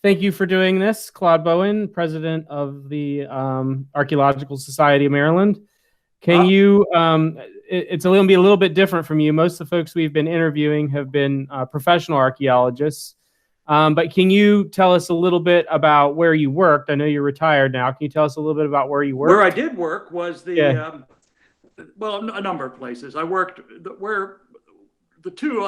Thank you for doing this. Claude Bowen, president of the Archaeological Society of Maryland. Can you, it's going to be a little bit different from you. Most of the folks we've been interviewing have been professional archaeologists. But can you tell us a little bit about where you worked? I know you're retired now. Can you tell us a little bit about where you worked? Where I did work was well, a number of places. I worked the two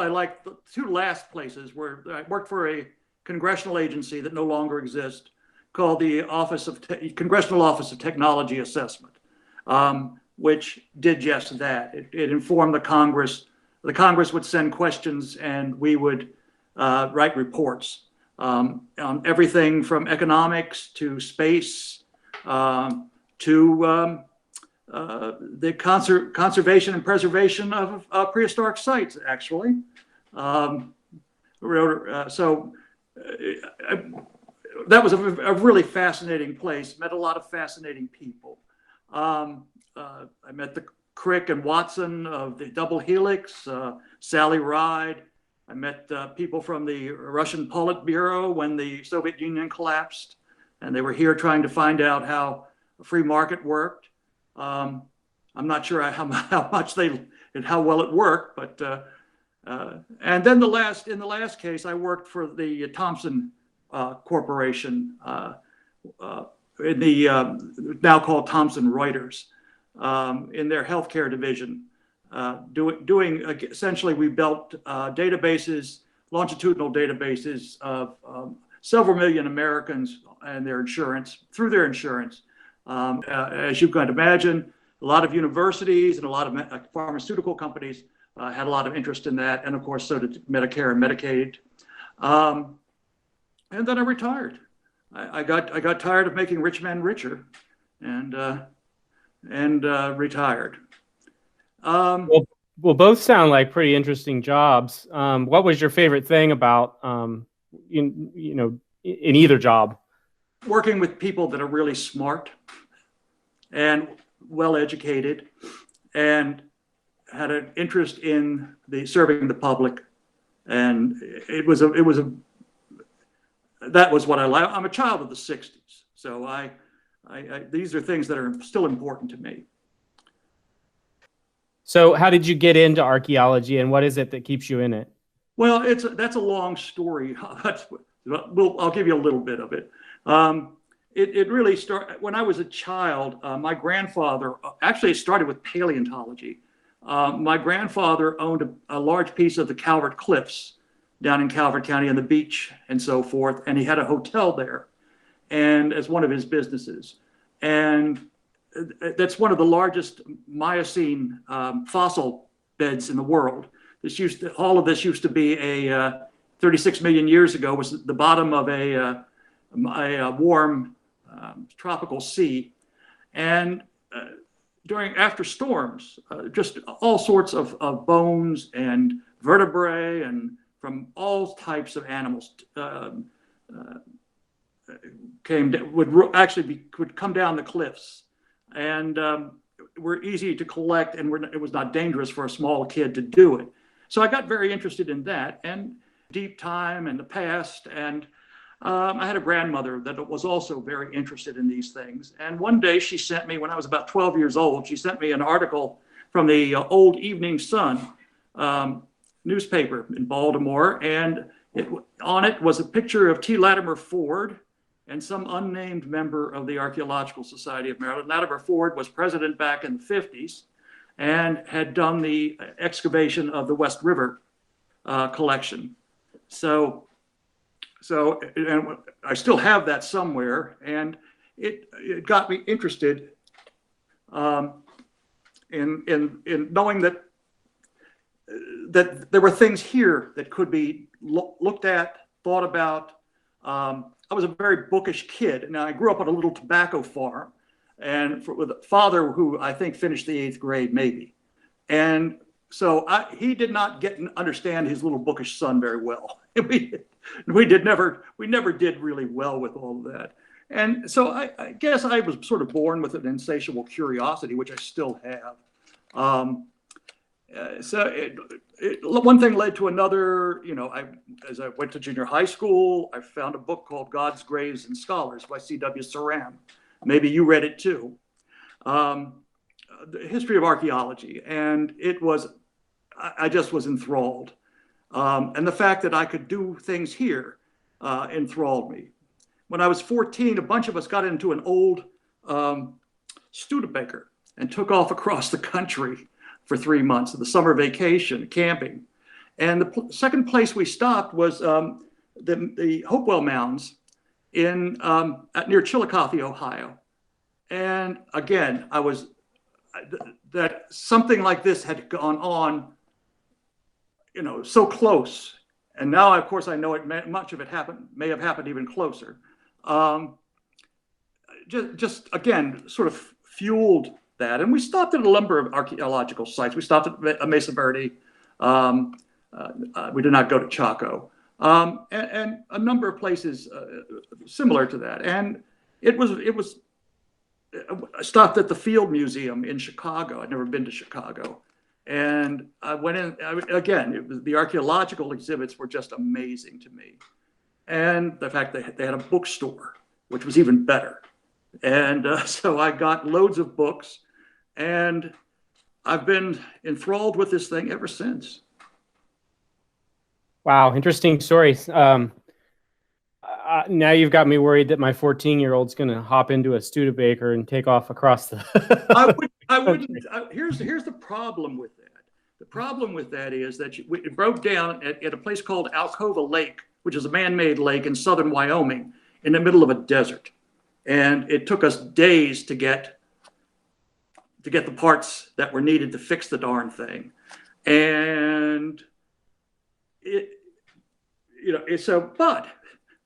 last places where I worked for a congressional agency that no longer exists called the Congressional Office of Technology Assessment, which did just that. It informed the Congress. The Congress would send questions and we would write reports on everything from economics to space to the conservation and preservation of prehistoric sites, actually. That was a really fascinating place. Met a lot of fascinating people. I met the Crick and Watson of the Double Helix, Sally Ride. I met people from the Russian Politburo when the Soviet Union collapsed, and they were here trying to find out how a free market worked. I'm not sure how much and how well it worked, but and then in the last case, I worked for the Thomson Corporation in the now called Thomson Reuters in their healthcare division. Essentially, we built databases, longitudinal databases of several million Americans and their insurance, through their insurance. As you can imagine, a lot of universities and a lot of pharmaceutical companies had a lot of interest in that, and of course, so did Medicare and Medicaid. And then I retired. I got tired of making rich men richer, and retired. Well, both sound like pretty interesting jobs. What was your favorite thing about in either job? Working with people that are really smart and well educated and had an interest in serving the public, and that was what I like. I'm a child of the '60s, so these are things that are still important to me. So how did you get into archaeology, and what is it that keeps you in it? Well, that's a long story. I'll give you a little bit of it. It really started when I was a child. My grandfather actually started with paleontology. My grandfather owned a large piece of the Calvert Cliffs down in Calvert County and the beach and so forth, and he had a hotel there, and as one of his businesses, and that's one of the largest Miocene fossil beds in the world. All of this used to be 36 million years ago, was the bottom of a warm tropical sea, and after storms, just all sorts of bones and vertebrae and from all types of animals would come down the cliffs, and were easy to collect, and it was not dangerous for a small kid to do it. So I got very interested in that and deep time and the past, and I had a grandmother that was also very interested in these things. And one day she sent me, when I was about 12 years old, she sent me an article from the old Evening Sun newspaper in Baltimore, and on it was a picture of T. Latimer Ford and some unnamed member of the Archaeological Society of Maryland. Latimer Ford was president back in the 50s and had done the excavation of the West River collection. So and I still have that somewhere, and it got me interested in knowing that there were things here that could be looked at, thought about. I was a very bookish kid. Now, I grew up on a little tobacco farm, and with a father who I think finished the 8th grade, maybe. And so he did not understand his little bookish son very well. We never did really well with all of that. And so I guess I was sort of born with an insatiable curiosity, which I still have. One thing led to another. As I went to junior high school, I found a book called God's Graves and Scholars by C.W. Saran. Maybe you read it too. The history of archaeology, and I just was enthralled. And the fact that I could do things here enthralled me. When I was 14, a bunch of us got into an old Studebaker and took off across the country for 3 months of the summer vacation, camping. And the second place we stopped was the Hopewell Mounds near Chillicothe, Ohio. And again, that something like this had gone on, so close. And now, of course, I know much of it may have happened even closer. Just again, sort of fueled that. And we stopped at a number of archaeological sites. We stopped at Mesa Verde. We did not go to Chaco. And a number of places similar to that. And I stopped at the Field Museum in Chicago. I'd never been to Chicago. And I went in, the archaeological exhibits were just amazing to me. And the fact that they had a bookstore, which was even better. And so I got loads of books, and I've been enthralled with this thing ever since. Wow, interesting stories. Now you've got me worried that my 14-year-old's going to hop into a Studebaker and take off across the. I wouldn't. Here's the problem with that. The problem with that is that it broke down at a place called Alcova Lake, which is a man-made lake in southern Wyoming, in the middle of a desert, and it took us days to get the parts that were needed to fix the darn thing, and but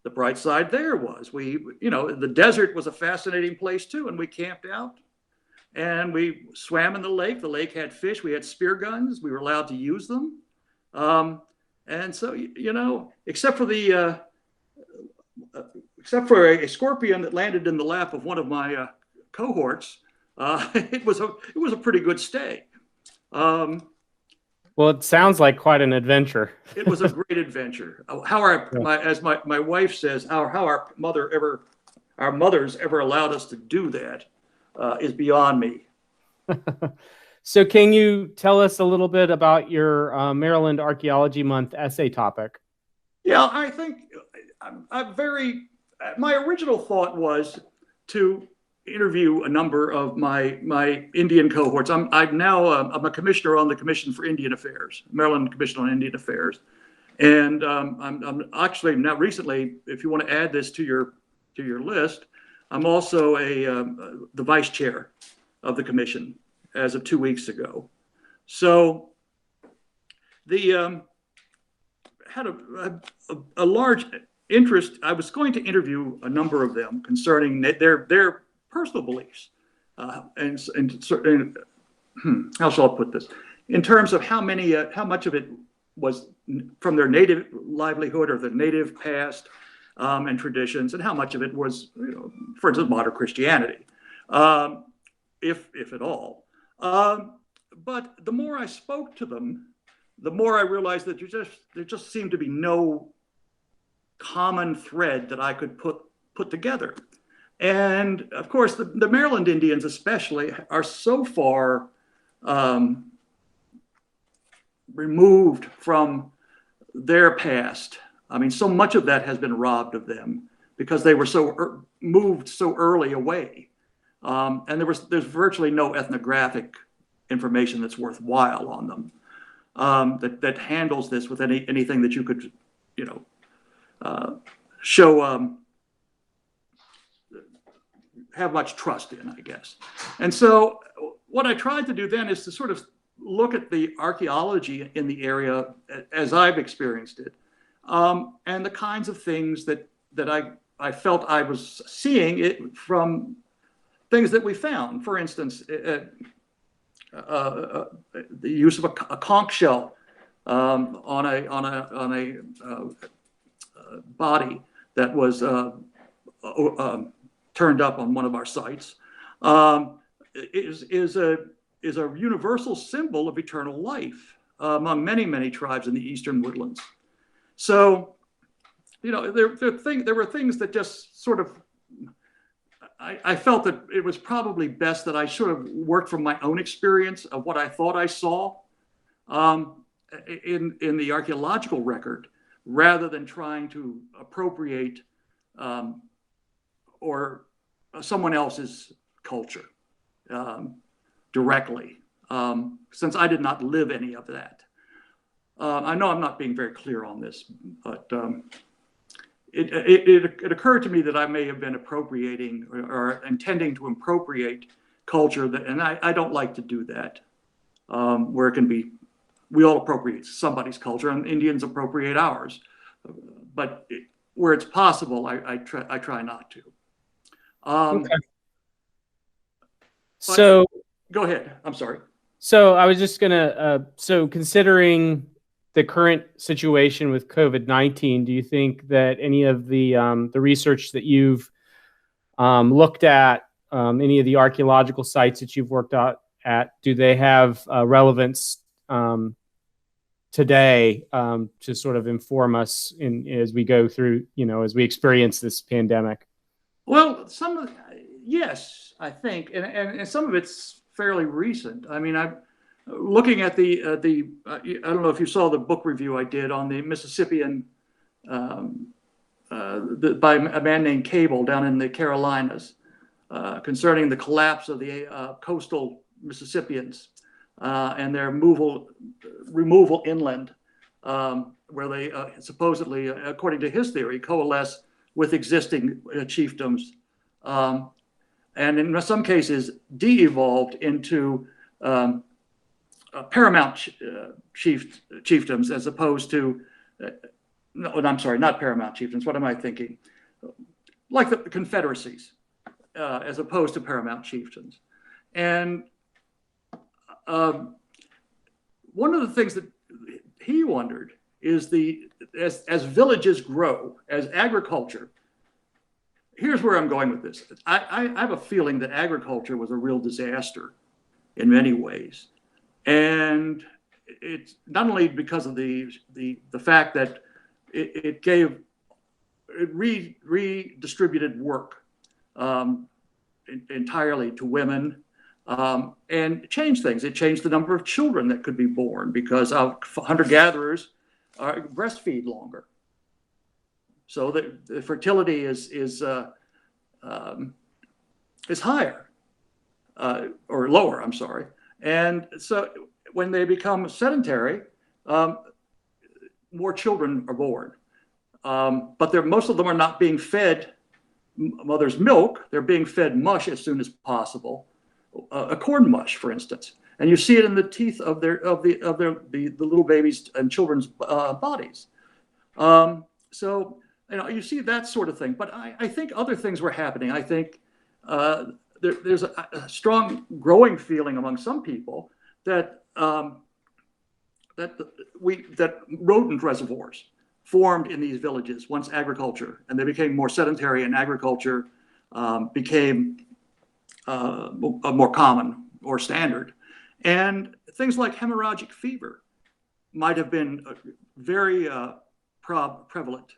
the bright side there was the desert was a fascinating place too, and we camped out and we swam in the lake. The lake had fish. We had spear guns. We were allowed to use them. And so, except for a scorpion that landed in the lap of one of my cohorts, it was a pretty good stay. Well, it sounds like quite an adventure. It was a great adventure. As my wife says, how our mothers ever allowed us to do that is beyond me. So can you tell us a little bit about your Maryland Archaeology Month essay topic? Yeah, I think my original thought was to interview a number of my Indian cohorts. I'm a commissioner on the Commission for Indian Affairs, Maryland Commission on Indian Affairs. And I'm actually now recently, if you want to add this to your list, I'm also the vice chair of the commission as of 2 weeks ago. So had a large interest. I was going to interview a number of them concerning their personal beliefs, and how shall I put this? In terms of how much of it was from their native livelihood or the native past and traditions, and how much of it was, for instance, modern Christianity, if at all. But the more I spoke to them, the more I realized that there just seemed to be no common thread that I could put together. And of course, the Maryland Indians especially are so far removed from their past. I mean, so much of that has been robbed of them because they were moved so early away. And there's virtually no ethnographic information that's worthwhile on them that handles this with anything that you could, show, have much trust in, I guess. And so what I tried to do then is to sort of look at the archaeology in the area as I've experienced it, and the kinds of things that I felt I was seeing it from things that we found. For instance, the use of a conch shell on a body that was turned up on one of our sites is is a universal symbol of eternal life among many, many tribes in the eastern woodlands. So, you know, there were things that just sort of, I felt that it was probably best that I sort of worked from my own experience of what I thought I saw in the archaeological record, rather than trying to appropriate or someone else's culture directly, since I did not live any of that. I know I'm not being very clear on this, but it occurred to me that I may have been appropriating or intending to appropriate culture, and I don't like to do that, where it can be, we all appropriate somebody's culture, and Indians appropriate ours, but where it's possible, I try not to. Okay. So go ahead. I'm sorry. So I was just gonna. So considering the current situation with COVID-19, do you think that any of the research that you've looked at, any of the archaeological sites that you've worked at, do they have relevance today to sort of inform us as we go through, as we experience this pandemic? Well, yes, I think, and some of it's fairly recent. I mean, I'm looking at I don't know if you saw the book review I did on the Mississippian by a man named Cable down in the Carolinas concerning the collapse of the coastal Mississippians and their removal inland, where they supposedly, according to his theory, coalesce with existing chiefdoms, and in some cases de-evolved into paramount chiefdoms, as opposed to, no, I'm sorry, not paramount chiefdoms. What am I thinking? Like the confederacies, as opposed to paramount chieftains. And one of the things that he wondered is as villages grow, as agriculture. Here's where I'm going with this. I have a feeling that agriculture was a real disaster in many ways, and it's not only because of the fact that it redistributed work entirely to women, and changed things. It changed the number of children that could be born because hunter-gatherers breastfeed longer, so that the fertility is higher or lower. I'm sorry. And so when they become sedentary, more children are born, but most of them are not being fed mother's milk. They're being fed mush as soon as possible, a corn mush, for instance. And you see it in the teeth of the little babies and children's bodies. So you see that sort of thing. But I think other things were happening. I think there's a strong growing feeling among some people that rodent reservoirs formed in these villages once agriculture, and they became more sedentary, and agriculture became more common or standard. And things like hemorrhagic fever might have been very prevalent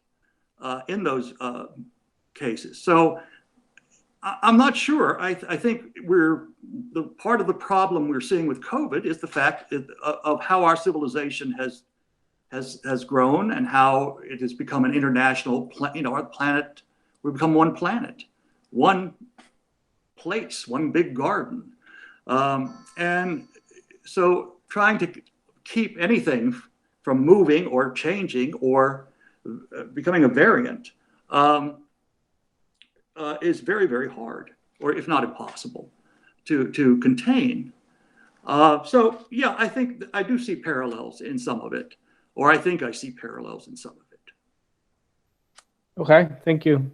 in those cases. So I'm not sure. I think part of the problem we're seeing with COVID is the fact of how our civilization has grown, and how it has become an international our planet. We've become one planet, one place, one big garden. And so trying to keep anything from moving or changing or becoming a variant is very, very hard, or if not impossible, to contain. So yeah, I think I do see parallels in some of it, or I think I see parallels in some of it. Okay, thank you.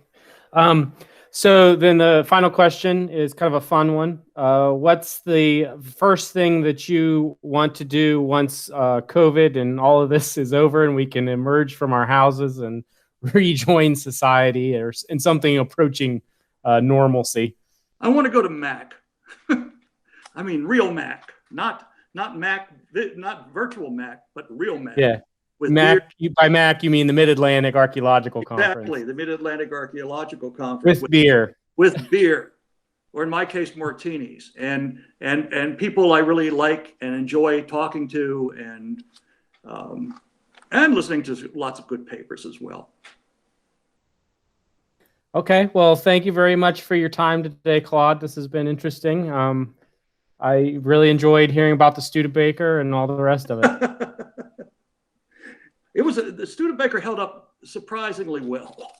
So then the final question is kind of a fun one. What's the first thing that you want to do once COVID and all of this is over and we can emerge from our houses and rejoin society, or in something approaching normalcy? I want to go to MAC. I mean, real MAC. not Mac, not virtual Mac, but real Mac. Yeah. With Mac, by Mac, you mean the Mid-Atlantic Archaeological Conference. Exactly, the Mid-Atlantic Archaeological Conference. With beer. With beer, or in my case, martinis, and people I really like and enjoy talking to, and listening to lots of good papers as well. Okay, well, thank you very much for your time today, Claude. This has been interesting. I really enjoyed hearing about the Studebaker and all the rest of it. The Studebaker held up surprisingly well.